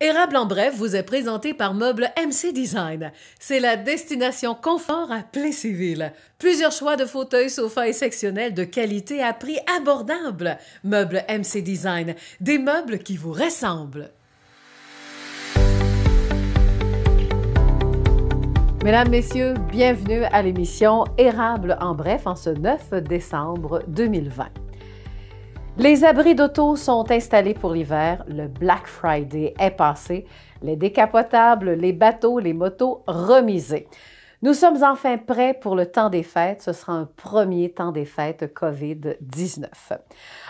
Érable en bref vous est présenté par Meubles MC Design. C'est la destination confort à Plessisville. Plusieurs choix de fauteuils, sofas et sectionnels de qualité à prix abordable. Meubles MC Design, des meubles qui vous ressemblent. Mesdames, Messieurs, bienvenue à l'émission Érable en bref en ce 9 décembre 2020. Les abris d'auto sont installés pour l'hiver, le Black Friday est passé, les décapotables, les bateaux, les motos remisés. Nous sommes enfin prêts pour le temps des fêtes. Ce sera un premier temps des fêtes COVID-19.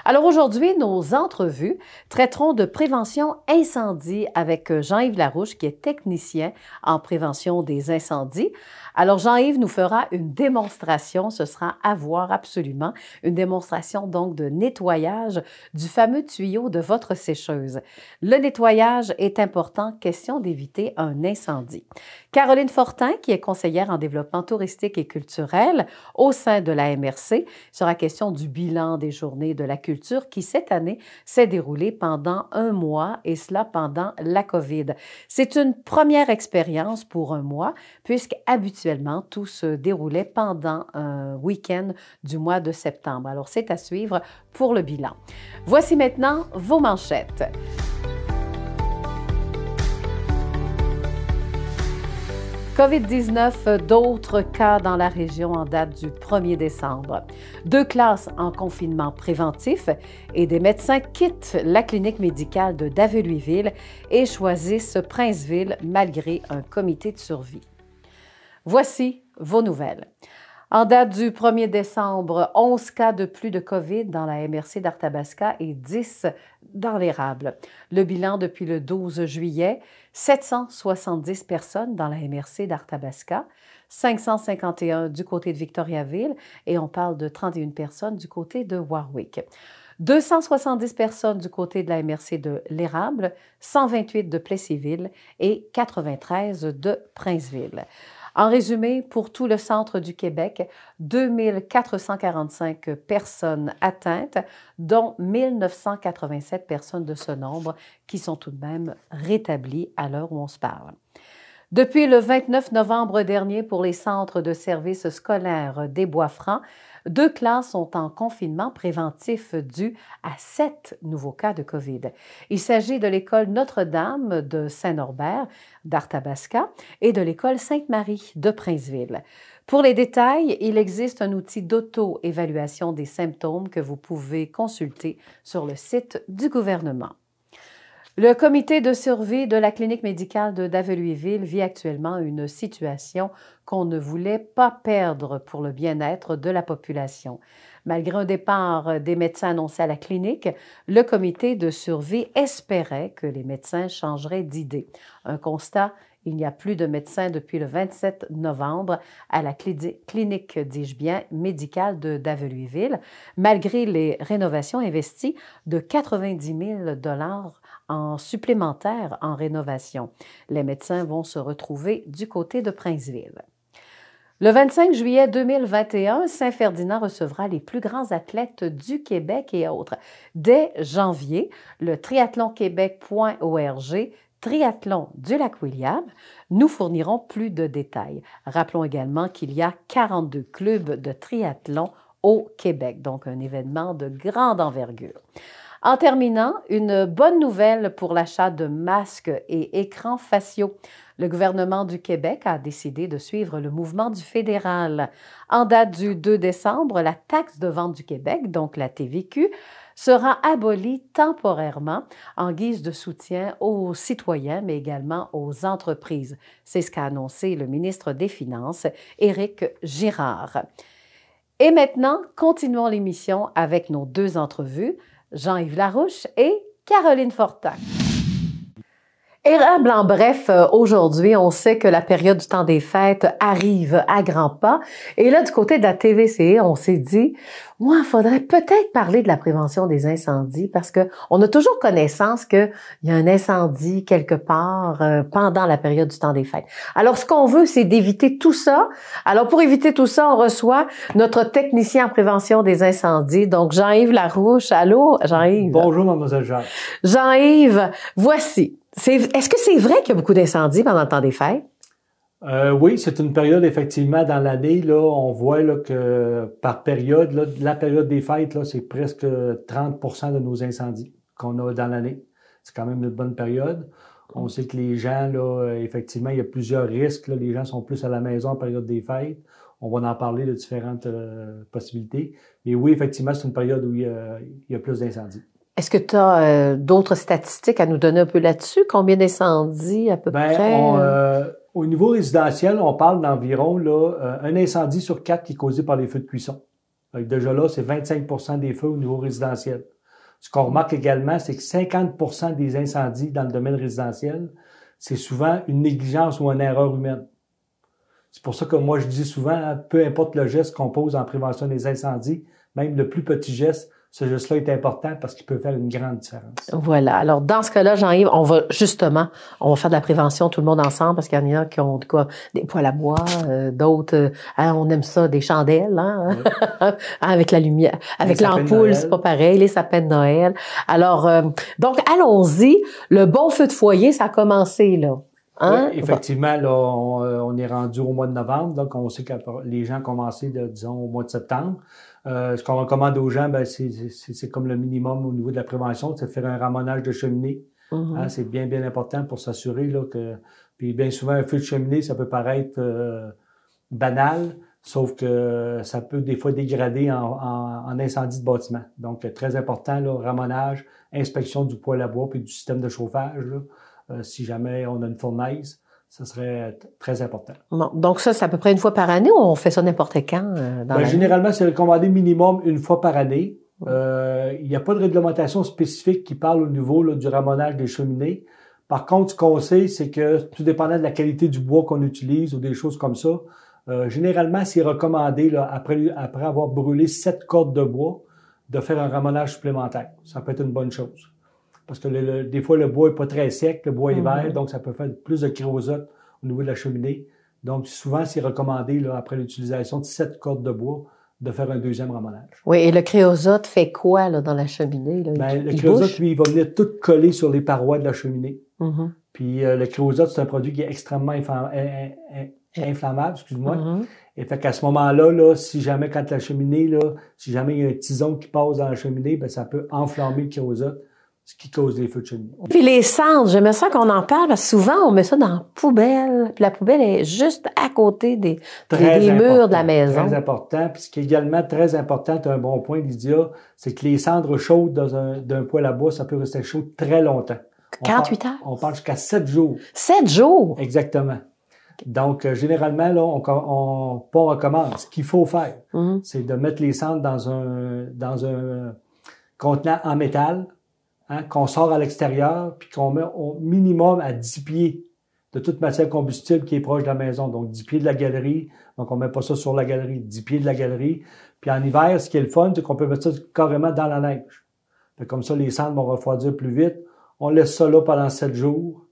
Alors aujourd'hui, nos entrevues traiteront de prévention incendie avec Jean-Yves Larouche, qui est technicien en prévention des incendies. Alors Jean-Yves nous fera une démonstration, ce sera à voir absolument, une démonstration donc de nettoyage du fameux tuyau de votre sécheuse. Le nettoyage est important, question d'éviter un incendie. Caroline Fortin, qui est conseillère en développement touristique et culturel au sein de la MRC, sera question du bilan des journées de la culture qui, cette année, s'est déroulée pendant un mois et cela pendant la COVID. C'est une première expérience pour un mois puisque habituellement, tout se déroulait pendant un week-end du mois de septembre. Alors, c'est à suivre pour le bilan. Voici maintenant vos manchettes. COVID-19, d'autres cas dans la région en date du 1er décembre. 2 classes en confinement préventif et des médecins quittent la clinique médicale de Daveluiville et choisissent Princeville malgré un comité de survie. Voici vos nouvelles. En date du 1er décembre, 11 cas de plus de COVID dans la MRC d'Arthabasca et 10 dans l'Érable. Le bilan depuis le 12 juillet, 770 personnes dans la MRC d'Arthabasca, 551 du côté de Victoriaville et on parle de 31 personnes du côté de Warwick. 270 personnes du côté de la MRC de l'Érable, 128 de Plessisville et 93 de Princeville. En résumé, pour tout le centre du Québec, 2445 personnes atteintes, dont 1987 personnes de ce nombre qui sont tout de même rétablies à l'heure où on se parle. Depuis le 29 novembre dernier, pour les centres de services scolaires des Bois-Francs, 2 classes sont en confinement préventif dû à 7 nouveaux cas de COVID. Il s'agit de l'école Notre-Dame de Saint-Norbert d'Arthabasca et de l'école Sainte-Marie de Princeville. Pour les détails, il existe un outil d'auto-évaluation des symptômes que vous pouvez consulter sur le site du gouvernement. Le comité de survie de la clinique médicale de Daveluiville vit actuellement une situation qu'on ne voulait pas perdre pour le bien-être de la population. Malgré un départ des médecins annoncé à la clinique, le comité de survie espérait que les médecins changeraient d'idée. Un constat, il n'y a plus de médecins depuis le 27 novembre à la clinique, dis-je bien, médicale de Daveluiville, malgré les rénovations investies de 90 000 $ en supplémentaire en rénovation. Les médecins vont se retrouver du côté de Princeville. Le 25 juillet 2021, Saint-Ferdinand recevra les plus grands athlètes du Québec et autres. Dès janvier, le triathlonquebec.org Triathlon du Lac-William, nous fournirons plus de détails. Rappelons également qu'il y a 42 clubs de triathlon au Québec, donc un événement de grande envergure. En terminant, une bonne nouvelle pour l'achat de masques et écrans faciaux. Le gouvernement du Québec a décidé de suivre le mouvement du fédéral. En date du 2 décembre, la taxe de vente du Québec, donc la TVQ, sera abolie temporairement en guise de soutien aux citoyens, mais également aux entreprises. C'est ce qu'a annoncé le ministre des Finances, Éric Girard. Et maintenant, continuons l'émission avec nos 2 entrevues. Jean-Yves Larouche et Caroline Fortin. Érable en bref, aujourd'hui, on sait que la période du temps des fêtes arrive à grands pas. Et là, du côté de la TVC, on s'est dit, il faudrait peut-être parler de la prévention des incendies parce que on a toujours connaissance qu'il y a un incendie quelque part pendant la période du temps des fêtes. Alors, ce qu'on veut, c'est d'éviter tout ça. Alors, pour éviter tout ça, on reçoit notre technicien en prévention des incendies, donc Jean-Yves Larouche. Allô, Jean-Yves? Bonjour, mademoiselle Jacques. Jean-Yves, voici. Est-ce que c'est vrai qu'il y a beaucoup d'incendies pendant le temps des fêtes? Oui, c'est une période, effectivement, dans l'année, là, on voit là, que par période, là, la période des fêtes, là, c'est presque 30% de nos incendies qu'on a dans l'année. C'est quand même une bonne période. On sait que les gens, là, effectivement, il y a plusieurs risques. Là, les gens sont plus à la maison en période des fêtes. On va en parler de différentes possibilités. Mais oui, effectivement, c'est une période où il y a plus d'incendies. Est-ce que tu as d'autres statistiques à nous donner un peu là-dessus? Combien d'incendies à peu près? Au niveau résidentiel, on parle d'environ là, un incendie sur 4 qui est causé par les feux de cuisson. Donc, déjà là, c'est 25% des feux au niveau résidentiel. Ce qu'on remarque également, c'est que 50% des incendies dans le domaine résidentiel, c'est souvent une négligence ou une erreur humaine. C'est pour ça que moi, je dis souvent, peu importe le geste qu'on pose en prévention des incendies, même le plus petit geste, ce geste-là est important parce qu'il peut faire une grande différence. Voilà. Alors, dans ce cas-là, Jean-Yves, on va faire de la prévention tout le monde ensemble parce qu'il y en a qui ont des poêles à bois, d'autres, on aime ça, des chandelles, hein, oui. Avec la lumière, avec l'ampoule, c'est pas pareil, les sapins de Noël. Alors, donc, allons-y. Le bon feu de foyer, ça a commencé, là. Hein? Oui, effectivement, là, on est rendu au mois de novembre, donc on sait que les gens ont commencé, disons, au mois de septembre. Ce qu'on recommande aux gens, ben, c'est comme le minimum au niveau de la prévention, c'est de faire un ramonage de cheminée. Mm-hmm. Hein, c'est bien, bien important pour s'assurer là, que... Puis bien souvent, un feu de cheminée, ça peut paraître banal, sauf que ça peut des fois dégrader en incendie de bâtiment. Donc, très important, là, ramonage, inspection du poêle à bois puis du système de chauffage, là, si jamais on a une fournaise. Ça serait très important. Bon, donc ça, c'est à peu près une fois par année ou on fait ça n'importe quand? Généralement, c'est recommandé minimum une fois par année. Il n'y a pas de réglementation spécifique qui parle au niveau là, du ramonage des cheminées. Par contre, ce qu'on sait, c'est que tout dépendant de la qualité du bois qu'on utilise ou des choses comme ça, généralement, c'est recommandé, là, après avoir brûlé 7 cordes de bois, de faire un ramonage supplémentaire. Ça peut être une bonne chose. Parce que des fois, le bois n'est pas très sec, le bois est vert, donc ça peut faire plus de créosote au niveau de la cheminée. Donc, souvent, c'est recommandé, là, après l'utilisation de 7 cordes de bois, de faire un deuxième ramonage. Oui, et le créosote fait quoi là, dans la cheminée? Là? Le créosote, lui, il va venir tout coller sur les parois de la cheminée. Mm-hmm. Puis le créosote, c'est un produit qui est extrêmement inflammable, excuse-moi. Et fait qu'à ce moment-là, là, si jamais, quand la cheminée, là, si jamais il y a un tison qui passe dans la cheminée, ben ça peut enflammer le créosote, ce qui cause les feux de cheminée. Puis les cendres, j'aimais ça qu'on en parle parce que souvent, on met ça dans la poubelle. Puis la poubelle est juste à côté des murs de la maison. Très important. Puis ce qui est également très important, tu as un bon point, Lydia, c'est que les cendres chaudes d'un poêle à bois, ça peut rester chaud très longtemps. 48 heures? On parle jusqu'à 7 jours. 7 jours? Exactement. Donc, généralement, là, on recommande. Ce qu'il faut faire, c'est de mettre les cendres dans un contenant en métal, hein, qu'on sort à l'extérieur, puis qu'on met au minimum à 10 pieds de toute matière combustible qui est proche de la maison. Donc, 10 pieds de la galerie. Donc, on met pas ça sur la galerie. 10 pieds de la galerie. Puis en hiver, ce qui est le fun, c'est qu'on peut mettre ça carrément dans la neige. Fait comme ça, les cendres vont refroidir plus vite. On laisse ça là pendant 7 jours.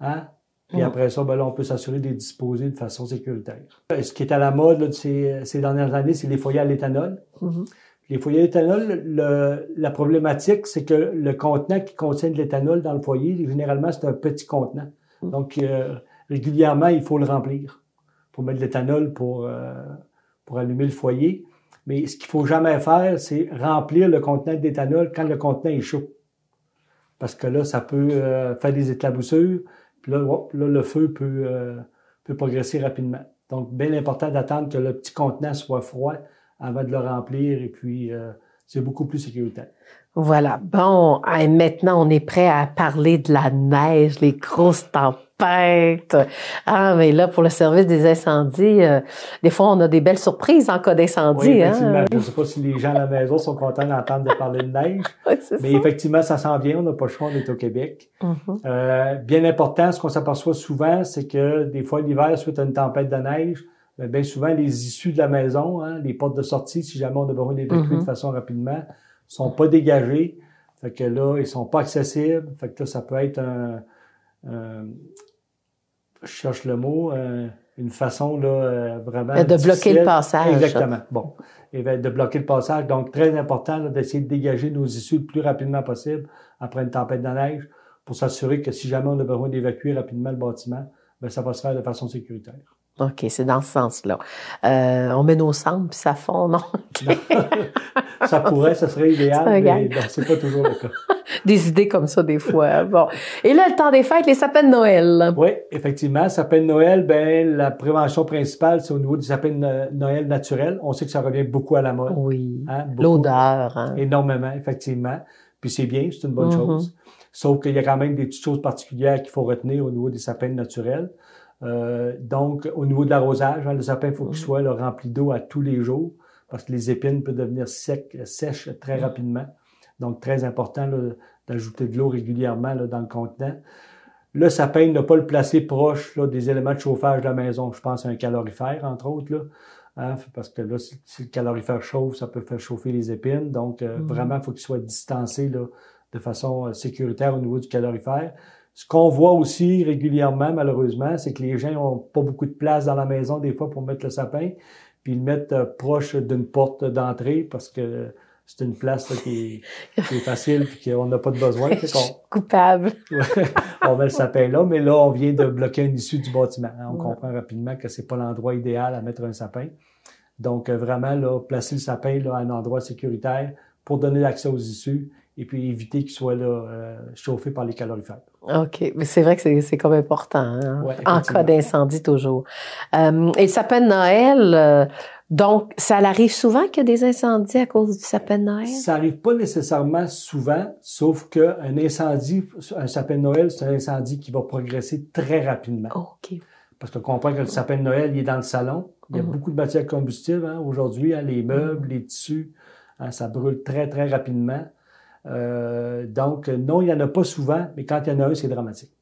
Hein? Puis après ça, ben là, on peut s'assurer de les disposer de façon sécuritaire. Ce qui est à la mode là, de ces dernières années, c'est les foyers à l'éthanol. Les foyers à l'éthanol, la problématique, c'est que le contenant qui contient de l'éthanol dans le foyer, généralement, c'est un petit contenant. Donc, régulièrement, il faut le remplir pour mettre de l'éthanol pour allumer le foyer. Mais ce qu'il faut jamais faire, c'est remplir le contenant d'éthanol quand le contenant est chaud. Parce que là, ça peut faire des éclaboussures. Puis là, le feu peut progresser rapidement. Donc, bien important d'attendre que le petit contenant soit froid avant de le remplir. Et puis, c'est beaucoup plus sécuritaire. Voilà. Bon, maintenant, on est prêt à parler de la neige, les grosses tempêtes. Ah, mais là, pour le service des incendies, des fois, on a des belles surprises en cas d'incendie. Oui, effectivement. Je ne sais pas si les gens à la maison sont contents d'entendre parler de neige. Oui, mais effectivement, ça s'en vient. On n'a pas le choix, on est au Québec. Bien important, ce qu'on s'aperçoit souvent, c'est que des fois, l'hiver, suite à une tempête de neige, bien souvent, les issues de la maison, hein, les portes de sortie, si jamais on a besoin d'évacuer de façon rapidement, sont pas dégagés. Fait que là, ils sont pas accessibles. Fait que là, ça peut être je cherche le mot, une façon là vraiment de difficile. Bloquer le passage. Exactement. Bon. Et de bloquer le passage. Donc, très important là, d'essayer de dégager nos issues le plus rapidement possible après une tempête de neige pour s'assurer que si jamais on a besoin d'évacuer rapidement le bâtiment, bien, ça va se faire de façon sécuritaire. OK, c'est dans ce sens-là. On met nos cendres puis ça fond, non? Okay. Ça pourrait, ça serait idéal, mais non, c'est pas toujours le cas. Des idées comme ça, des fois. Bon. Et là, le temps des fêtes, les sapins de Noël. Oui, effectivement. Sapin de Noël, ben la prévention principale, c'est au niveau du sapin de Noël naturel. On sait que ça revient beaucoup à la mode. Oui. Hein, l'odeur. Hein? Énormément, effectivement. Puis c'est bien, c'est une bonne chose. Sauf qu'il y a quand même des petites choses particulières qu'il faut retenir au niveau des sapins naturels. Donc, au niveau de l'arrosage, hein, le sapin, il faut qu'il soit là, rempli d'eau à tous les jours parce que les épines peuvent devenir sèches très rapidement. Donc, très important là, d'ajouter de l'eau régulièrement là, dans le contenant. Le sapin, ne pas le placer proche là, des éléments de chauffage de la maison. Je pense à un calorifère, entre autres, là, hein, parce que là, si le calorifère chauffe, ça peut faire chauffer les épines. Donc, vraiment, il faut qu'il soit distancé là, de façon sécuritaire au niveau du calorifère. Ce qu'on voit aussi régulièrement, malheureusement, c'est que les gens n'ont pas beaucoup de place dans la maison, des fois, pour mettre le sapin, puis ils le mettent proche d'une porte d'entrée parce que c'est une place là, qui est facile et qu'on n'a pas de besoin. Je suis coupable. On met le sapin là, mais là, on vient de bloquer une issue du bâtiment. On comprend rapidement que c'est pas l'endroit idéal à mettre un sapin. Donc, vraiment, là, placer le sapin là, à un endroit sécuritaire pour donner l'accès aux issues et puis éviter qu'il soit là, chauffé par les calorifères. OK. Mais c'est vrai que c'est comme important, hein? Ouais, en cas d'incendie toujours. Et le sapin de Noël, donc, ça arrive souvent qu'il y a des incendies à cause du sapin de Noël? Ça arrive pas nécessairement souvent, sauf qu'un incendie, un sapin de Noël, c'est un incendie qui va progresser très rapidement. OK. Parce qu'on comprend que le sapin de Noël, il est dans le salon. Il y a beaucoup de matières combustibles hein, aujourd'hui, hein, les meubles, les tissus, hein, ça brûle très, très rapidement. Donc, non, il n'y en a pas souvent, mais quand il y en a un, c'est dramatique.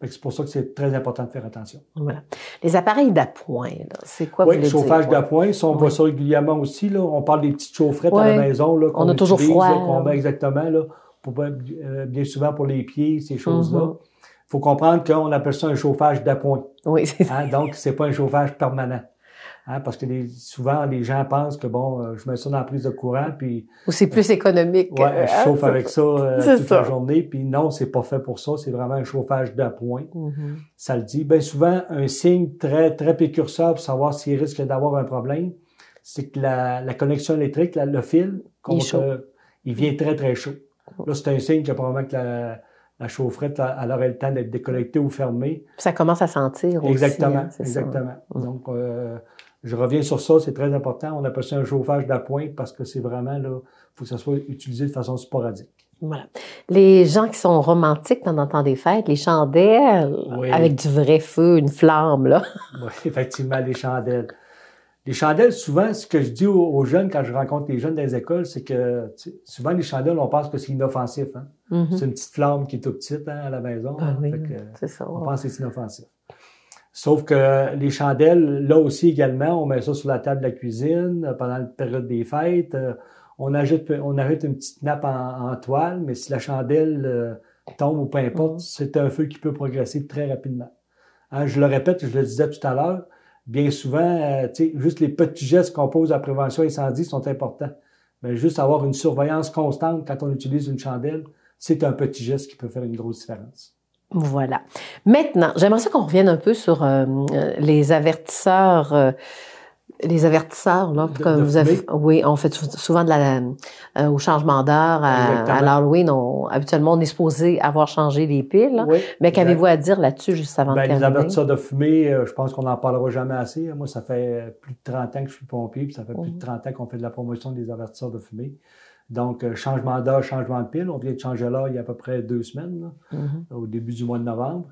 C'est pour ça que c'est très important de faire attention. Voilà. Les appareils d'appoint, c'est quoi vous voulez dire? Oui, chauffage d'appoint, ça, on voit ça régulièrement aussi. Là. On parle des petites chaufferettes à la maison. Là, on a toujours froid. Là, qu'on met exactement, là, pour, bien souvent pour les pieds, ces choses-là. Il faut comprendre qu'on appelle ça un chauffage d'appoint. Oui, c'est ça. Hein, donc, c'est pas un chauffage permanent. Hein, parce que souvent, les gens pensent que, bon, je mets ça dans la prise de courant, puis... Ou c'est plus économique. Oui, je chauffe avec ça toute la journée, puis non, c'est pas fait pour ça, c'est vraiment un chauffage d'appoint. Ça le dit. Bien souvent, un signe très, très précurseur pour savoir s'il risque d'avoir un problème, c'est que la connexion électrique, le fil, il vient très, très chaud. Là, c'est un signe que probablement que la chaufferette, elle aurait le temps d'être déconnectée ou fermée. Ça commence à sentir aussi. Exactement, hein, exactement. Donc, je reviens sur ça, c'est très important. On appelle ça un chauffage d'appoint parce que c'est vraiment, là, il faut que ça soit utilisé de façon sporadique. Voilà. Les gens qui sont romantiques pendant le temps des fêtes, les chandelles, avec du vrai feu, une flamme, là. Oui, effectivement, les chandelles. Les chandelles, souvent, ce que je dis aux jeunes quand je rencontre les jeunes dans les écoles, c'est que souvent, les chandelles, on pense que c'est inoffensif. Hein? C'est une petite flamme qui est toute petite hein, à la maison. Ah, oui, c'est ça. On pense que c'est inoffensif. Sauf que les chandelles, là aussi également, on met ça sur la table de la cuisine pendant la période des fêtes. On ajoute une petite nappe en toile, mais si la chandelle tombe ou peu importe, c'est un feu qui peut progresser très rapidement. Hein, je le répète, je le disais tout à l'heure, bien souvent, juste les petits gestes qu'on pose à la prévention incendie sont importants. Mais juste avoir une surveillance constante quand on utilise une chandelle, c'est un petit geste qui peut faire une grosse différence. Voilà. Maintenant, j'aimerais ça qu'on revienne un peu sur les avertisseurs. Les avertisseurs, là, comme vous avez. Oui, on fait souvent au changement d'heure, à l'Halloween, habituellement, on est supposé avoir changé les piles. Oui, mais qu'avez-vous à dire là-dessus, juste avant de terminer? Les avertisseurs de fumée, je pense qu'on n'en parlera jamais assez. Moi, ça fait plus de 30 ans que je suis pompier, puis ça fait plus de 30 ans qu'on fait de la promotion des avertisseurs de fumée. Donc, changement d'heure, changement de pile. On vient de changer l'heure il y a à peu près 2 semaines, là, au début du mois de novembre.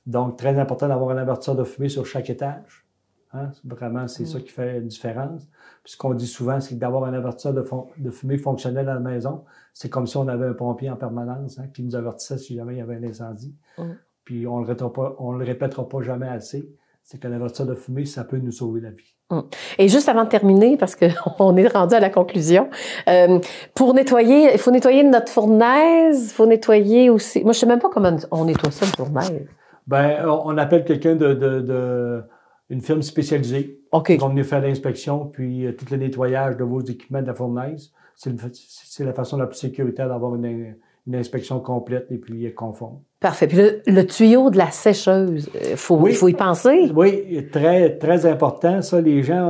Donc, très important d'avoir un avertisseur de fumée sur chaque étage. Hein? Vraiment, c'est ça qui fait une différence. Puis ce qu'on dit souvent, c'est que d'avoir un avertisseur de fumée fonctionnel à la maison, c'est comme si on avait un pompier en permanence hein, qui nous avertissait si jamais il y avait un incendie. Puis on le répétera pas jamais assez. C'est qu'un avertisseur de fumée, ça peut nous sauver la vie. Et juste avant de terminer, parce qu'on est rendu à la conclusion, pour nettoyer, il faut nettoyer notre fournaise, il faut nettoyer aussi... Moi, je sais même pas comment on nettoie ça, une fournaise. Ben, on appelle quelqu'un une firme spécialisée qui va venir faire l'inspection, puis tout le nettoyage de vos équipements de la fournaise. C'est la façon la plus sécuritaire d'avoir une une inspection complète et puis conforme. Parfait. Puis le tuyau de la sécheuse, il faut y penser. Oui, très, très important. Ça, les gens,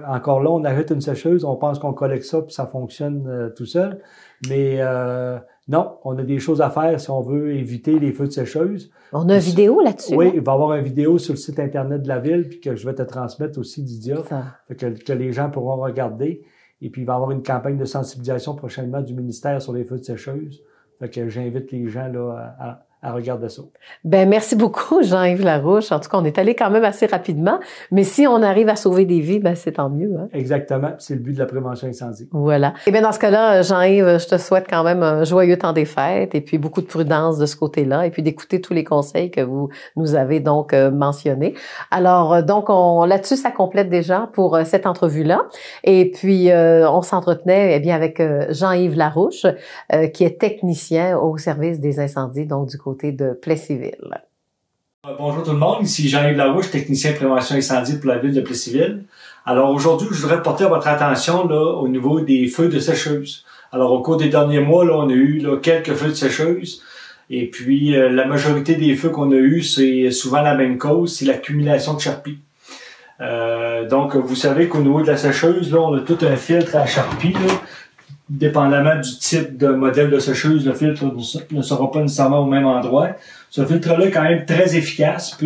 encore là, on arrête une sécheuse, on pense qu'on collecte ça puis ça fonctionne tout seul. Mais non, on a des choses à faire si on veut éviter les feux de sécheuse. On a une vidéo là-dessus? Oui, il va y avoir une vidéo sur le site Internet de la Ville puis que je vais te transmettre aussi, Didia, que les gens pourront regarder. Et puis, il va y avoir une campagne de sensibilisation prochainement du ministère sur les feux de sécheuse. Fait que j'invite les gens là, à regarder ça. Ben merci beaucoup, Jean-Yves Larouche. En tout cas, on est allé quand même assez rapidement, mais si on arrive à sauver des vies, ben c'est tant mieux. Hein? Exactement. C'est le but de la prévention incendie. Voilà. Et bien dans ce cas-là, Jean-Yves, je te souhaite quand même un joyeux temps des fêtes et puis beaucoup de prudence de ce côté-là et puis d'écouter tous les conseils que vous nous avez donc mentionnés. Alors, donc, là-dessus, ça complète déjà pour cette entrevue-là. Et puis, on s'entretenait eh bien avec Jean-Yves Larouche, qui est technicien au service des incendies, donc du côté de Plessisville. Bonjour tout le monde, ici Jean-Yves Larouche, technicien prévention incendie pour la ville de Plessisville. Alors aujourd'hui, je voudrais porter votre attention là, au niveau des feux de sécheuse. Alors au cours des derniers mois, là, on a eu là, quelques feux de sécheuse. Et puis la majorité des feux qu'on a eu, c'est souvent la même cause, c'est l'accumulation de charpie. Donc vous savez qu'au niveau de la sécheuse, là, on a tout un filtre à charpie. Là. Dépendamment du type de modèle de sécheuse, le filtre ne sera pas nécessairement au même endroit. Ce filtre-là est quand même très efficace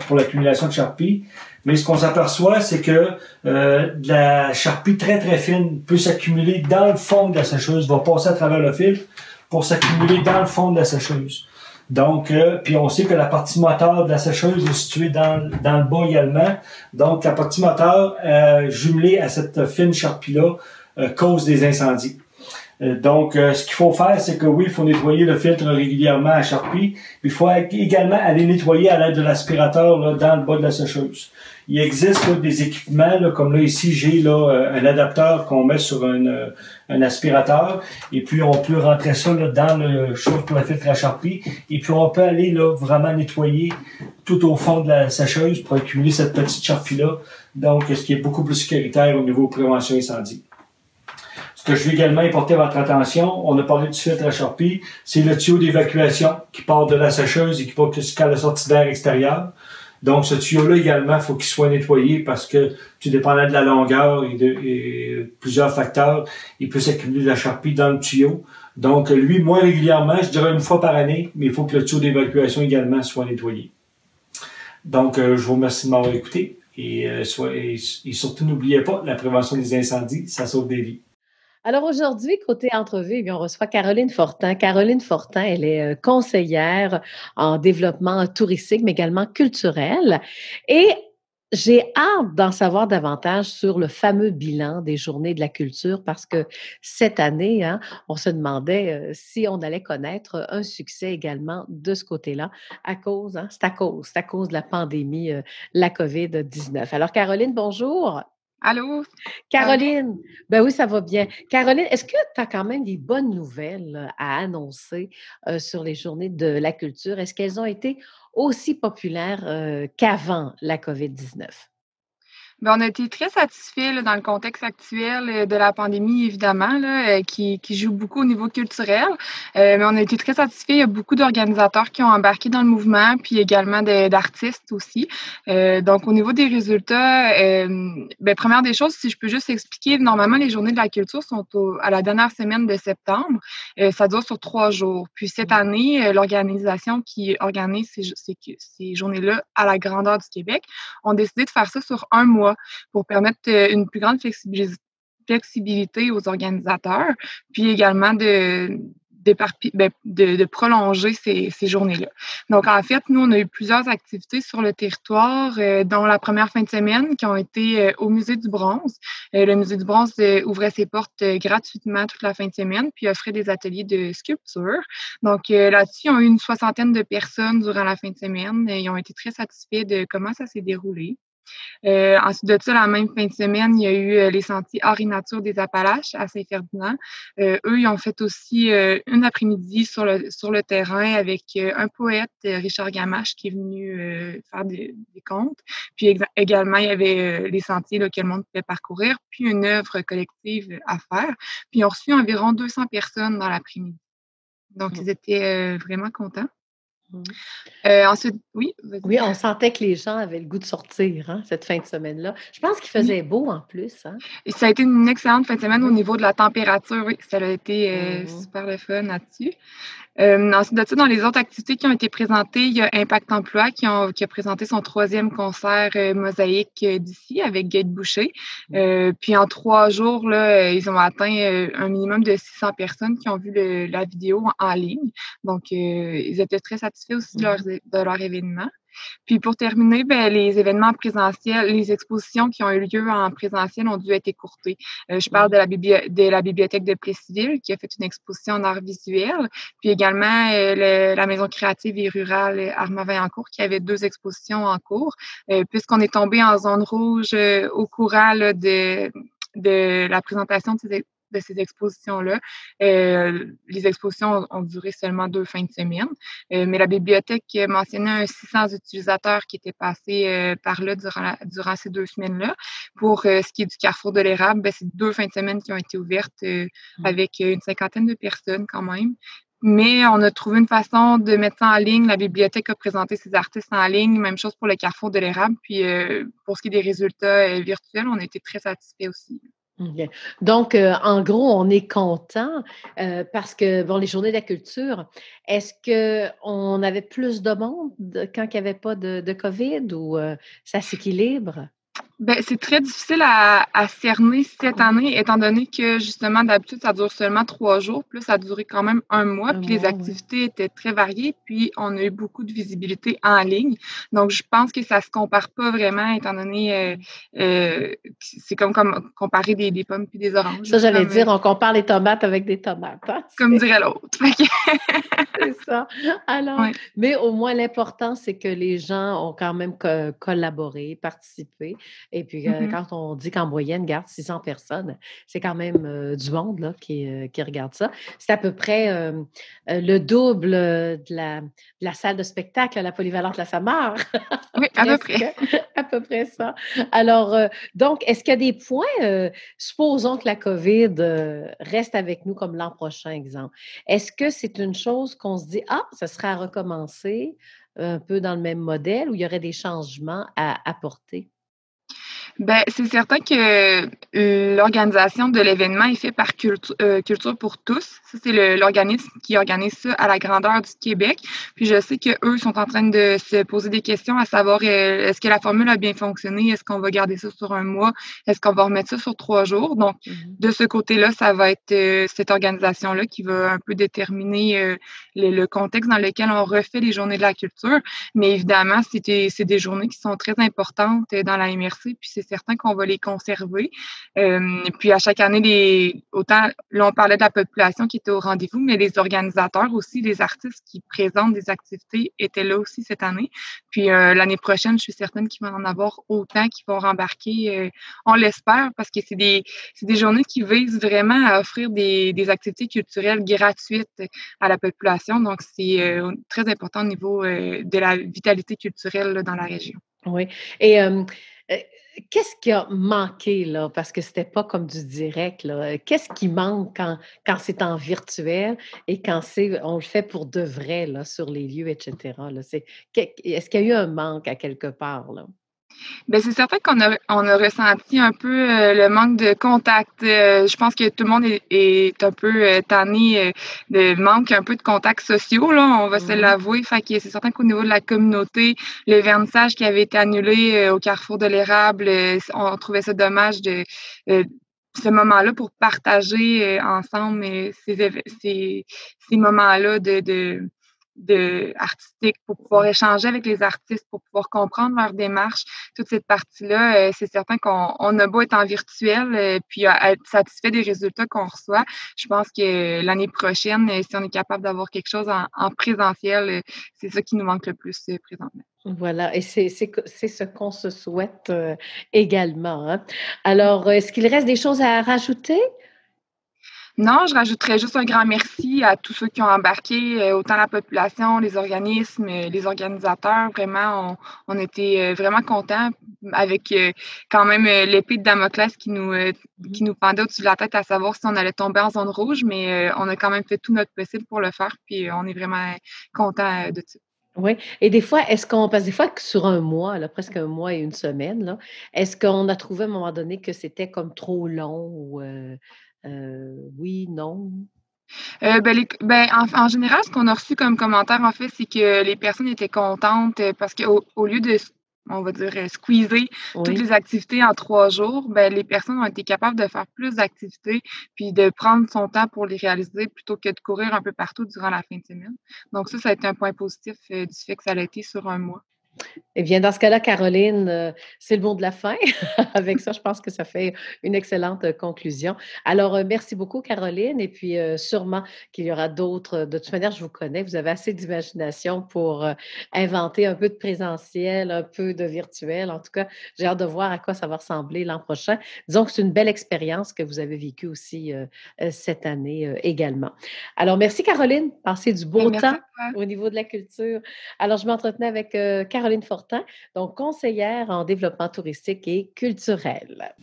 pour l'accumulation de charpie. Mais ce qu'on s'aperçoit, c'est que de la charpie très très fine peut s'accumuler dans le fond de la sécheuse, va passer à travers le filtre pour s'accumuler dans le fond de la sécheuse. Donc, puis on sait que la partie moteur de la sécheuse est située dans le bas également. Donc, la partie moteur jumelée à cette fine charpie-là cause des incendies. Donc, ce qu'il faut faire, c'est que oui, il faut nettoyer le filtre régulièrement à charpie. Il faut également aller nettoyer à l'aide de l'aspirateur là, dans le bas de la sécheuse. Il existe là, des équipements, là, comme là ici, j'ai là un adapteur qu'on met sur un aspirateur. Et puis, on peut rentrer ça là, dans le chauffe pour le filtre à charpie. Et puis, on peut aller là vraiment nettoyer tout au fond de la sécheuse pour accumuler cette petite charpie-là. Donc, ce qui est beaucoup plus sécuritaire au niveau prévention incendie. Ce que je veux également porter votre attention, on a parlé du filtre à charpie, c'est le tuyau d'évacuation qui part de la sécheuse et qui va jusqu'à la sortie d'air extérieure. Donc, ce tuyau-là également, il faut qu'il soit nettoyé parce que, tout dépendant de la longueur et plusieurs facteurs, il peut s'accumuler de la charpie dans le tuyau. Donc, lui, moins régulièrement, je dirais une fois par année, mais il faut que le tuyau d'évacuation également soit nettoyé. Donc, je vous remercie de m'avoir écouté et surtout, n'oubliez pas, la prévention des incendies, ça sauve des vies. Alors aujourd'hui, côté entrevue, on reçoit Caroline Fortin. Caroline Fortin, elle est conseillère en développement touristique, mais également culturel. Et j'ai hâte d'en savoir davantage sur le fameux bilan des Journées de la culture parce que cette année, hein, on se demandait si on allait connaître un succès également de ce côté-là à cause, hein, c'est à cause de la pandémie, la COVID-19. Alors Caroline, bonjour. Allô? Caroline, ben oui, ça va bien. Caroline, est-ce que tu as quand même des bonnes nouvelles à annoncer sur les Journées de la culture? Est-ce qu'elles ont été aussi populaires qu'avant la COVID-19? Ben, on a été très satisfaits là, dans le contexte actuel de la pandémie, évidemment, là, qui joue beaucoup au niveau culturel. Mais on a été très satisfaits. Il y a beaucoup d'organisateurs qui ont embarqué dans le mouvement, puis également d'artistes aussi. Donc, au niveau des résultats, ben, première des choses, si je peux juste expliquer, normalement, les Journées de la culture sont à la dernière semaine de septembre. Ça dure sur 3 jours. Puis cette année, l'organisation qui organise ces journées-là à la grandeur du Québec ont décidé de faire ça sur 1 mois pour permettre une plus grande flexibilité aux organisateurs, puis également de prolonger ces journées-là. Donc, en fait, nous, on a eu plusieurs activités sur le territoire, dont la première fin de semaine qui ont été au Musée du Bronze. Le Musée du Bronze ouvrait ses portes gratuitement toute la fin de semaine, puis offrait des ateliers de sculpture. Donc, là-dessus, ils ont eu une 60aine de personnes durant la fin de semaine. Ils ont été très satisfaits de comment ça s'est déroulé. Ensuite de ça, la même fin de semaine, il y a eu les sentiers Art et Nature des Appalaches à Saint-Ferdinand. Eux, ils ont fait aussi une après-midi sur le terrain avec un poète, Richard Gamache, qui est venu faire des contes. Puis également, il y avait les sentiers là, que le monde pouvait parcourir, puis une œuvre collective à faire. Puis ils ont reçu environ 200 personnes dans l'après-midi. Donc, ils étaient vraiment contents. Mmh. Ensuite, oui, vas-y. Oui, on sentait que les gens avaient le goût de sortir, hein, cette fin de semaine-là. Je pense qu'il Oui. faisait beau en plus, hein? Et ça a été une excellente fin de semaine au Oui. niveau de la température, oui. Ça a été Mmh. super le fun là-dessus. Ensuite de ça, dans les autres activités qui ont été présentées, il y a Impact Emploi qui a présenté son 3e concert mosaïque d'ici avec Gate Boucher. Puis en 3 jours, là, ils ont atteint un minimum de 600 personnes qui ont vu la vidéo en ligne. Donc, ils étaient très satisfaits aussi de leur événement. Puis pour terminer, ben, les événements présentiels, les expositions qui ont eu lieu en présentiel ont dû être écourtées. Je parle de la bibliothèque de Plessisville qui a fait une exposition en art visuel, puis également la Maison créative et rurale Armand-Vaillancourt qui avait 2 expositions en cours. Puisqu'on est tombé en zone rouge au courant là, de la présentation de ces expositions-là. Les expositions ont duré seulement 2 fins de semaine, mais la bibliothèque mentionnait un 600 utilisateurs qui étaient passés par là durant ces 2 semaines-là. Pour ce qui est du Carrefour de l'Érable, ben, c'est 2 fins de semaine qui ont été ouvertes avec une 50aine de personnes quand même. Mais on a trouvé une façon de mettre ça en ligne. La bibliothèque a présenté ses artistes en ligne. Même chose pour le Carrefour de l'Érable. Puis pour ce qui est des résultats virtuels, on a été très satisfaits aussi. OK. Donc, en gros, on est content parce que, bon, les Journées de la culture, est-ce qu'on avait plus de monde quand il n'y avait pas de COVID ou ça s'équilibre? Ben, c'est très difficile à cerner cette année, étant donné que justement, d'habitude, ça dure seulement 3 jours. Puis là, ça a duré quand même 1 mois. Un Puis les mois, oui. activités étaient très variées. Puis on a eu beaucoup de visibilité en ligne. Donc, je pense que ça se compare pas vraiment, étant donné c'est comme comparer des pommes puis des oranges. Ça, j'allais dire, on compare les tomates avec des tomates, hein? Comme dirait l'autre. Fait que C'est ça. Alors, ouais. mais au moins l'important, c'est que les gens ont quand même collaboré, participé. Et puis, Mhm. quand on dit qu'en moyenne, garde 600 personnes, c'est quand même du monde là, qui regarde ça. C'est à peu près le double de la salle de spectacle à la Polyvalente La Samar. Oui, à peu près. Presque, à peu près ça. Alors, donc, est-ce qu'il y a des points, supposons que la COVID reste avec nous comme l'an prochain, exemple. Est-ce que c'est une chose qu'on se dit: «Ah, ce serait à recommencer», un peu dans le même modèle ou il y aurait des changements à apporter? Ben, c'est certain que l'organisation de l'événement est fait par Culture pour tous. Ça, c'est l'organisme qui organise ça à la grandeur du Québec. Puis je sais qu'eux sont en train de se poser des questions à savoir est-ce que la formule a bien fonctionné? Est-ce qu'on va garder ça sur 1 mois? Est-ce qu'on va remettre ça sur 3 jours? Donc, Mmh. de ce côté-là, ça va être cette organisation-là qui va un peu déterminer le contexte dans lequel on refait les journées de la culture. Mais évidemment, c'est des journées qui sont très importantes dans la MRC, puis c'est certain qu'on va les conserver. Puis à chaque année, autant là, on parlait de la population qui était au rendez-vous, mais les organisateurs aussi, les artistes qui présentent des activités étaient là aussi cette année. Puis l'année prochaine, je suis certaine qu'il va en avoir autant qui vont rembarquer. On l'espère parce que c'est des journées qui visent vraiment à offrir des activités culturelles gratuites à la population. Donc, c'est très important au niveau de la vitalité culturelle là, dans la région. Oui et heu, qu'est-ce qui a manqué là? Parce que c'était pas comme du direct là. Qu'est-ce qui manque quand c'est en virtuel et quand on le fait pour de vrai là, sur les lieux et cetera là? Est-ce qu'il y a eu un manque à quelque part là? Ben c'est certain qu'on a ressenti un peu le manque de contact. Je pense que tout le monde est un peu tanné de manque un peu de contacts sociaux, là, on va se Mmh. l'avouer. Fait que c'est certain qu'au niveau de la communauté, le vernissage qui avait été annulé au Carrefour de l'Érable, on trouvait ça dommage de euh, ce moment-là pour partager ensemble ces moments-là artistiques, pour pouvoir échanger avec les artistes, pour pouvoir comprendre leur démarche, toute cette partie-là, c'est certain qu'on a beau être en virtuel, puis à être satisfait des résultats qu'on reçoit. Je pense que l'année prochaine, si on est capable d'avoir quelque chose en présentiel, c'est ça qui nous manque le plus présentement. Voilà et c'est ce qu'on se souhaite, également, hein. Alors, est-ce qu'il reste des choses à rajouter? Non, je rajouterais juste un grand merci à tous ceux qui ont embarqué, autant la population, les organismes, les organisateurs. Vraiment, on était vraiment contents avec quand même l'épée de Damoclès qui nous pendait au-dessus de la tête à savoir si on allait tomber en zone rouge, mais on a quand même fait tout notre possible pour le faire, puis on est vraiment contents de ça. Oui, et des fois, parce que des fois que sur un mois, là, presque un mois et une semaine, là, est-ce qu'on a trouvé à un moment donné que c'était comme trop long ou oui, non? En général, ce qu'on a reçu comme commentaire, en fait, c'est que les personnes étaient contentes, parce qu'au lieu de on va dire, squeezer toutes Oui. les activités en 3 jours, ben, les personnes ont été capables de faire plus d'activités, puis de prendre son temps pour les réaliser plutôt que de courir un peu partout durant la fin de semaine. Donc ça a été un point positif, du fait que ça a été sur un mois. Eh bien, dans ce cas-là, Caroline, c'est le mot de la fin. Avec ça, je pense que ça fait une excellente conclusion. Alors, merci beaucoup, Caroline. Et puis, sûrement qu'il y aura d'autres. De toute manière, je vous connais. Vous avez assez d'imagination pour inventer un peu de présentiel, un peu de virtuel. En tout cas, j'ai hâte de voir à quoi ça va ressembler l'an prochain. Disons que c'est une belle expérience que vous avez vécue aussi cette année également. Alors, merci, Caroline. Passez du beau Merci temps à toi. au niveau de la culture. Alors, je m'entretenais avec Caroline Fortin, donc conseillère en développement touristique et culturel.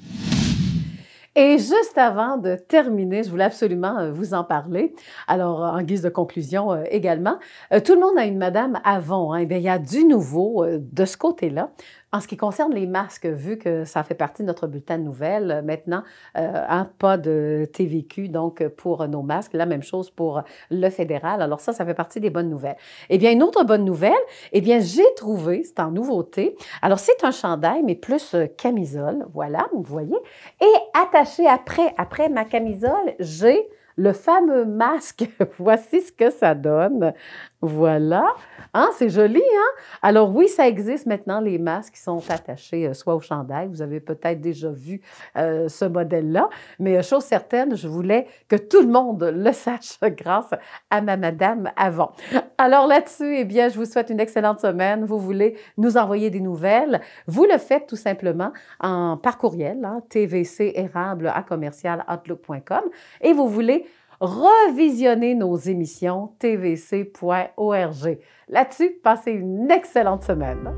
Et juste avant de terminer, je voulais absolument vous en parler. Alors, en guise de conclusion également, tout le monde a une Madame Avon. Hein. Eh bien, il y a du nouveau de ce côté-là. En ce qui concerne les masques, vu que ça fait partie de notre bulletin de nouvelles, maintenant, pas de TVQ, donc pour nos masques, la même chose pour le fédéral. Alors ça fait partie des bonnes nouvelles. Eh bien, une autre bonne nouvelle, eh bien, j'ai trouvé, c'est en nouveauté, alors c'est un chandail, mais plus camisole, voilà, vous voyez, et attaché après ma camisole, j'ai le fameux masque. Voici ce que ça donne. Voilà. Hein, c'est joli, hein? Alors oui, ça existe maintenant, les masques qui sont attachés soit au chandail. Vous avez peut-être déjà vu ce modèle-là. Mais chose certaine, je voulais que tout le monde le sache grâce à ma Madame Avon. Alors là-dessus, eh bien, je vous souhaite une excellente semaine. Vous voulez nous envoyer des nouvelles? Vous le faites tout simplement par courriel, hein, tvcérable@commercialoutlook.com, et vous voulez revisionner nos émissions tvc.org. Là-dessus, passez une excellente semaine.